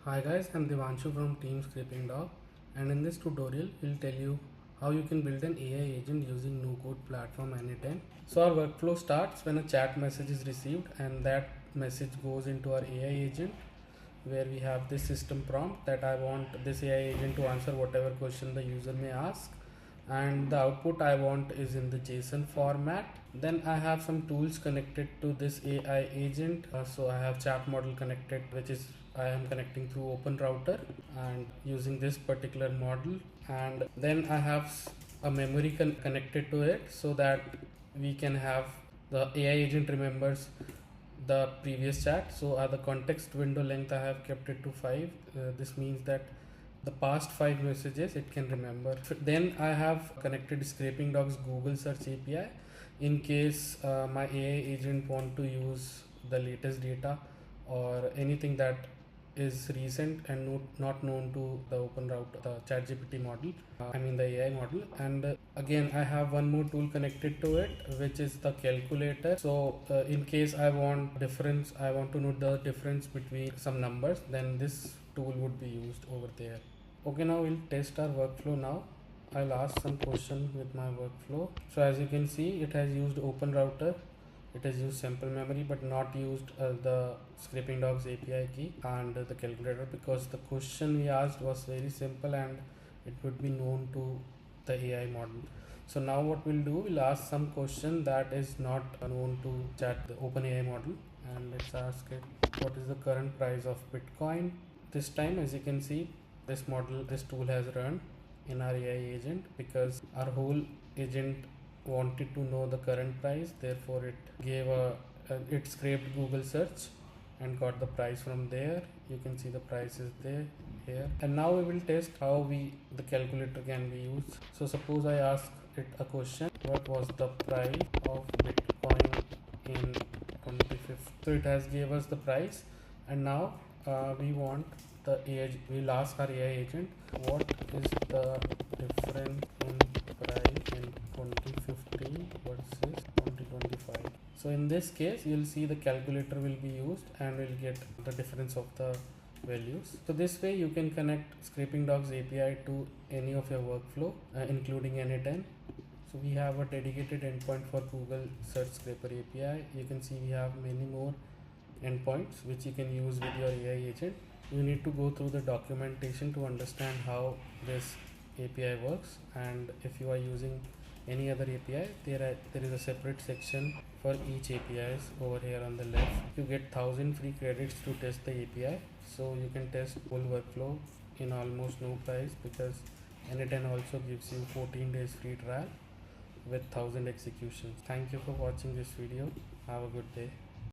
Hi guys, I'm Divanshu from Team Scrapingdog, and in this tutorial we'll tell you how you can build an AI agent using no-code platform n8n. So our workflow starts when a chat message is received, and that message goes into our AI agent where we have this system prompt that I want this AI agent to answer whatever question the user may ask, and the output I want is in the JSON format. Then I have some tools connected to this AI agent. So I have chat model connected, which is I am connecting through open router and using this particular model. And then I have a memory connected to it so that we can have the AI agent remembers the previous chat. So the context window length I have kept it to 5. This means that the past 5 messages it can remember. Then I have connected Scrapingdog's Google search API in case my AI agent want to use the latest data or anything that is recent and not known to the open route, the ChatGPT model, the AI model. And again, I have one more tool connected to it, which is the calculator. So in case I want to know the difference between some numbers, then this tool would be used over there. Okay, now we'll test our workflow now. I'll ask some question with my workflow. So as you can see, it has used open router, it has used sample memory, but not used the Scrapingdog's API key and the calculator, because the question we asked was very simple and it would be known to the AI model. So now what we'll do, we'll ask some question that is not known to the OpenAI model, and let's ask it what is the current price of Bitcoin. This time, as you can see, this tool has run in our AI agent because our whole agent wanted to know the current price. Therefore it scraped Google search and got the price from there. You can see the price is there here. And now we will test how the calculator can be used. So suppose I ask it a question: what was the price of Bitcoin in 2015? So it has gave us the price, and now we'll ask our AI agent what is the difference in price in 2015 versus 2025. So in this case, you'll see the calculator will be used and we'll get the difference of the values. So this way you can connect Scrapingdog's API to any of your workflow, including n8n. So we have a dedicated endpoint for Google Search Scraper API. You can see we have many more endpoints which you can use with your AI agent. You need to go through the documentation to understand how this API works, and if you are using any other API, there is a separate section for each APIs over here on the left. You get 1000 free credits to test the API, so you can test full workflow in almost no price, because n8n also gives you 14 days free trial with 1000 executions. Thank you for watching this video. Have a good day.